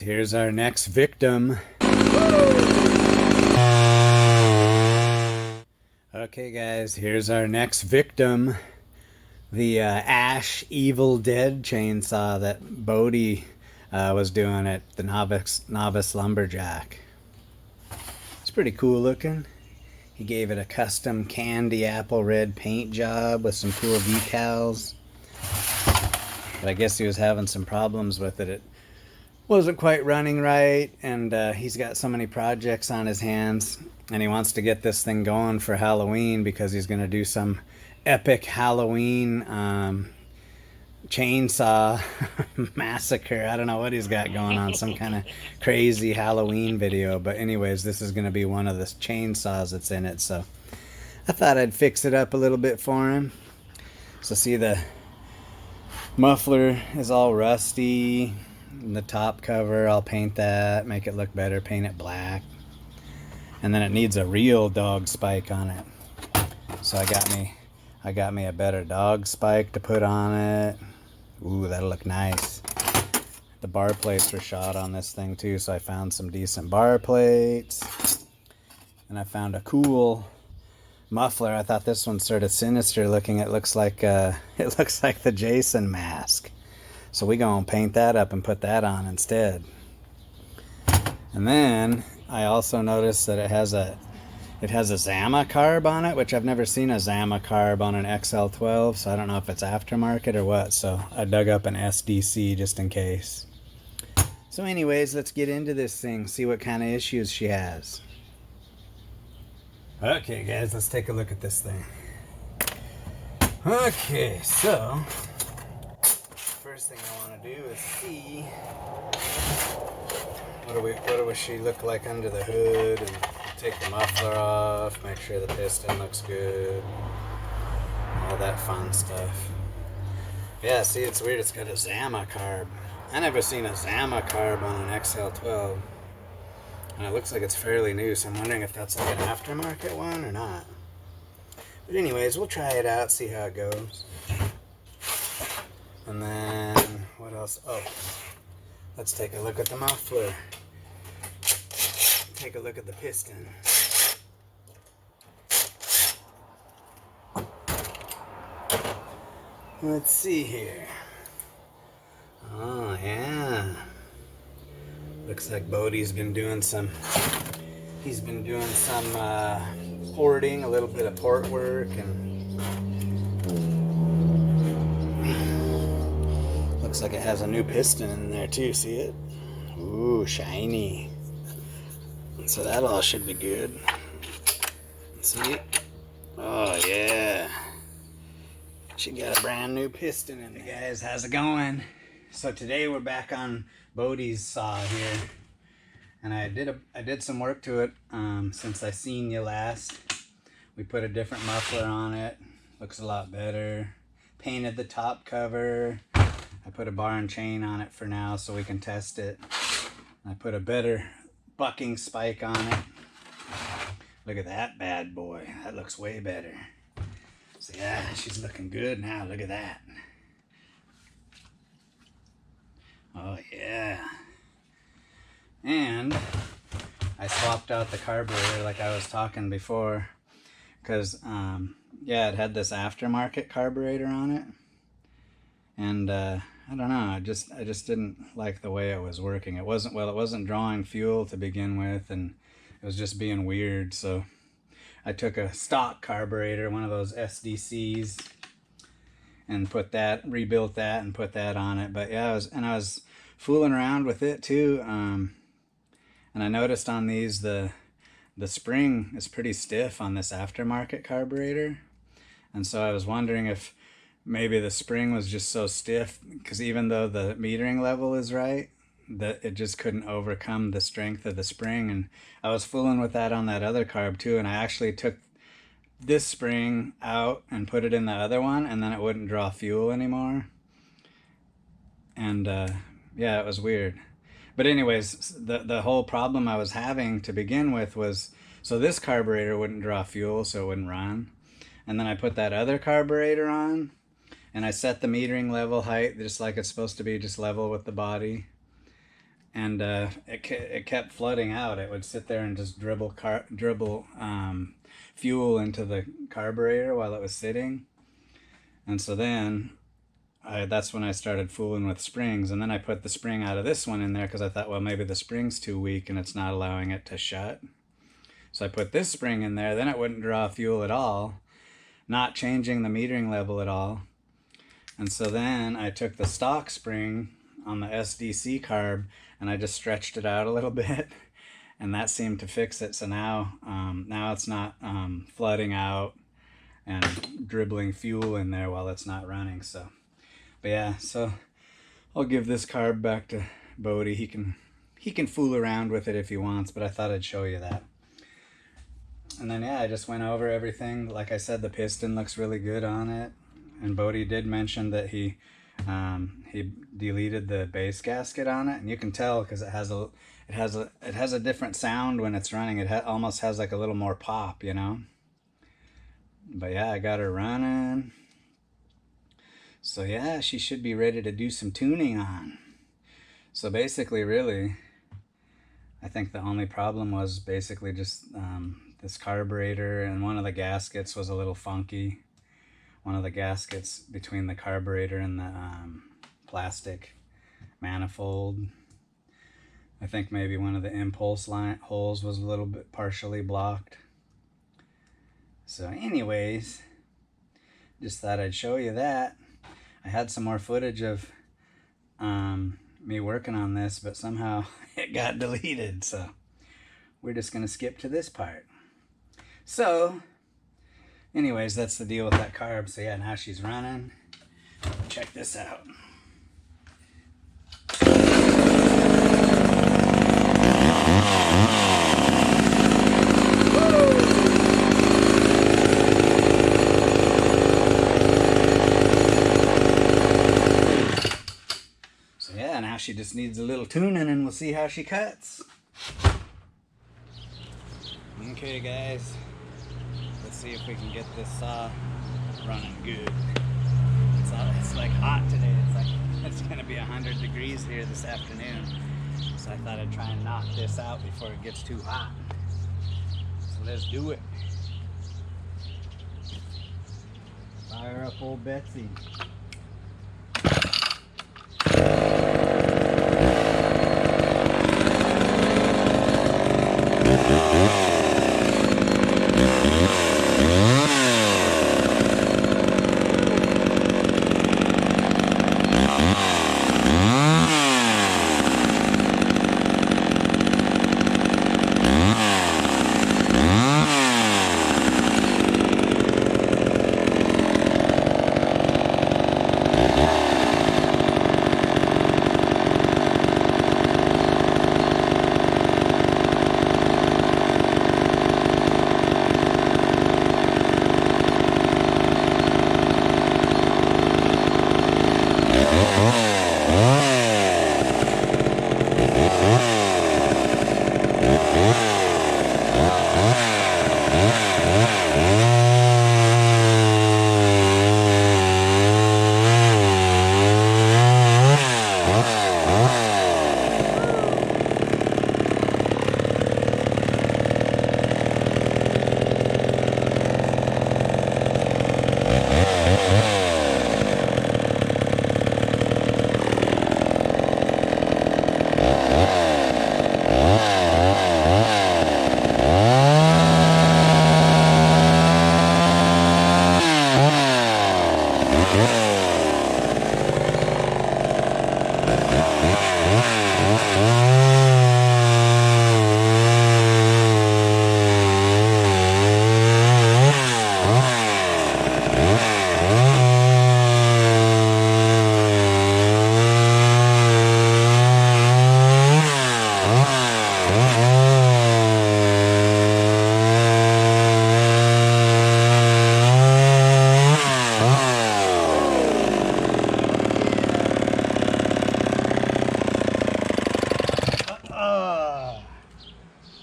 Here's our next victim. Okay guys, here's our next victim. The Ash Evil Dead chainsaw that Boedy was doing at the Novice Lumberjack. It's pretty cool looking. He gave it a custom candy apple red paint job with some cool decals. But I guess he was having some problems with it. It wasn't quite running right, and he's got so many projects on his hands, and he wants to get this thing going for Halloween because he's going to do some epic Halloween chainsaw massacre. I don't know what he's got going on, some kind of crazy Halloween video, but anyways, this is going to be one of the chainsaws that's in it, so I thought I'd fix it up a little bit for him. So see, the muffler is all rusty. The top cover, I'll paint that, make it look better, paint it black. And then it needs a real dog spike on it. So I got me a better dog spike to put on it. Ooh, that'll look nice. The bar plates were shot on this thing too, so I found some decent bar plates. And I found a cool muffler. I thought this one's sort of sinister looking. It looks like the Jason mask. So we gonna paint that up and put that on instead. And then I also noticed that it has a Zama carb on it, which I've never seen a Zama carb on an XL12, so I don't know if it's aftermarket or what. So I dug up an SDC just in case. So anyways, let's get into this thing, see what kind of issues she has. Okay guys, let's take a look at this thing. Okay, so first thing I want to do is see what does she look like under the hood, and take the muffler off, make sure the piston looks good, all that fun stuff. Yeah, see, it's weird, it's got a Zama carb. I never seen a Zama carb on an XL12, and it looks like it's fairly new, so I'm wondering if that's like an aftermarket one or not. But anyways, we'll try it out, see how it goes. And then, what else? Oh, let's take a look at the muffler. Take a look at the piston. Let's see here. Oh, yeah. Looks like Body's been doing some, porting, a little bit of port work, and looks like it has a new piston in there too, see it? Ooh, shiny. So that all should be good. See? Oh yeah. She got a brand new piston in there. Hey guys, how's it going? So today we're back on Body's saw here. And I did some work to it since I seen you last. We put a different muffler on it. Looks a lot better. Painted the top cover. I put a bar and chain on it for now so we can test it. I put a better bucking spike on it. Look at that bad boy. That looks way better. So yeah, she's looking good now. Look at that. Oh yeah. And I swapped out the carburetor like I was talking before, because yeah, it had this aftermarket carburetor on it. And I don't know, I just didn't like the way it was working. It wasn't drawing fuel to begin with, and it was just being weird. So I took a stock carburetor, one of those SDCs, and rebuilt that and put that on it. But yeah, I was fooling around with it too, and I noticed on these the spring is pretty stiff on this aftermarket carburetor, and so I was wondering if maybe the spring was just so stiff, because even though the metering level is right, that it just couldn't overcome the strength of the spring. And I was fooling with that on that other carb too, and I actually took this spring out and put it in the other one, and then it wouldn't draw fuel anymore. And yeah, it was weird. But anyways, the whole problem I was having to begin with was, so this carburetor wouldn't draw fuel, so it wouldn't run. And then I put that other carburetor on, and I set the metering level height just like it's supposed to be, just level with the body. and it kept flooding out. It would sit there and just dribble fuel into the carburetor while it was sitting. And so then that's when I started fooling with springs, and then I put the spring out of this one in there because I thought, well, maybe the spring's too weak and it's not allowing it to shut. So I put this spring in there, then it wouldn't draw fuel at all, not changing the metering level at all. And so then I took the stock spring on the SDC carb and I just stretched it out a little bit, and that seemed to fix it. So now it's not flooding out and dribbling fuel in there while it's not running. So, but yeah, so I'll give this carb back to Boedy. He can fool around with it if he wants, but I thought I'd show you that. And then yeah, I just went over everything. Like I said, the piston looks really good on it. And Boedy did mention that he deleted the base gasket on it, and you can tell because it has a different sound when it's running. It almost has like a little more pop, you know. But yeah, I got her running. So yeah, she should be ready to do some tuning on. So basically, really, I think the only problem was basically just this carburetor, and one of the gaskets was a little funky. One of the gaskets between the carburetor and the plastic manifold. I think maybe one of the impulse line holes was a little bit partially blocked. So anyways, just thought I'd show you that. I had some more footage of me working on this, but somehow it got deleted. So we're just gonna skip to this part. So anyways, that's the deal with that carb. So yeah, now she's running. Check this out. So yeah, now she just needs a little tuning and we'll see how she cuts. Okay guys, let's see if we can get this saw running good. It's like hot today. It's gonna be 100 degrees here this afternoon. So I thought I'd try and knock this out before it gets too hot. So let's do it. Fire up old Betsy.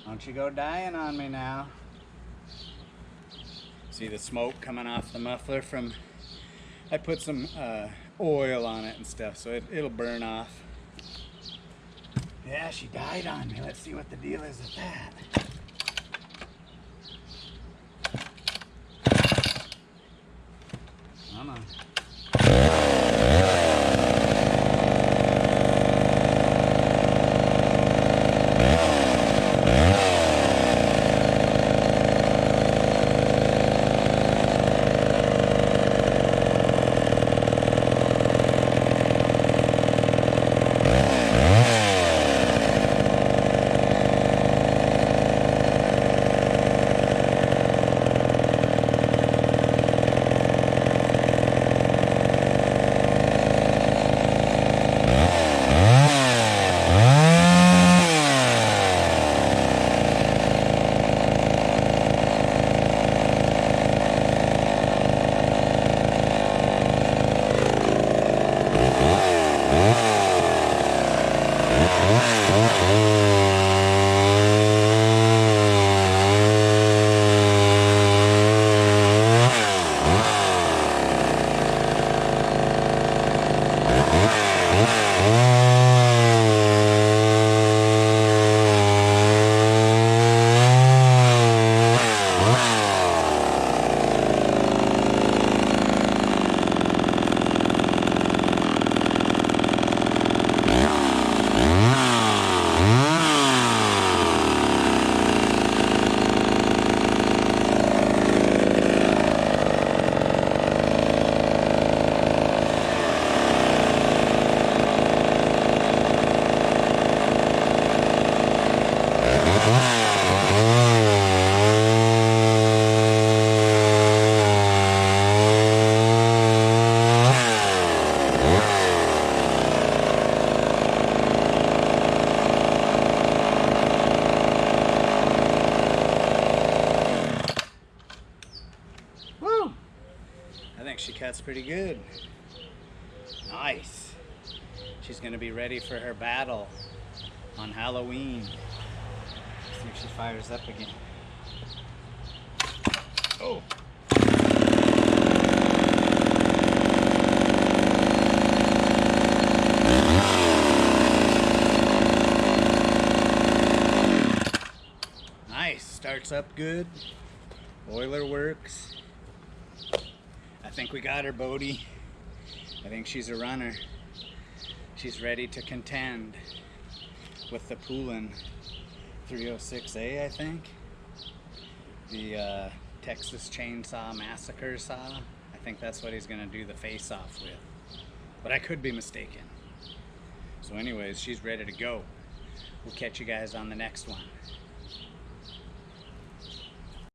Don't you go dying on me now. See the smoke coming off the muffler from, I put some oil on it and stuff, so it'll burn off. Yeah, she died on me. Let's see what the deal is with that. Come on. She cuts pretty good. Nice. She's gonna be ready for her battle on Halloween. Let's see if she fires up again. Oh. Nice. Starts up good. Boiler works. I think we got her, Boedy. I think she's a runner. She's ready to contend with the Poulan 306A, I think. The Texas Chainsaw Massacre saw. I think that's what he's gonna do the face-off with. But I could be mistaken. So anyways, she's ready to go. We'll catch you guys on the next one.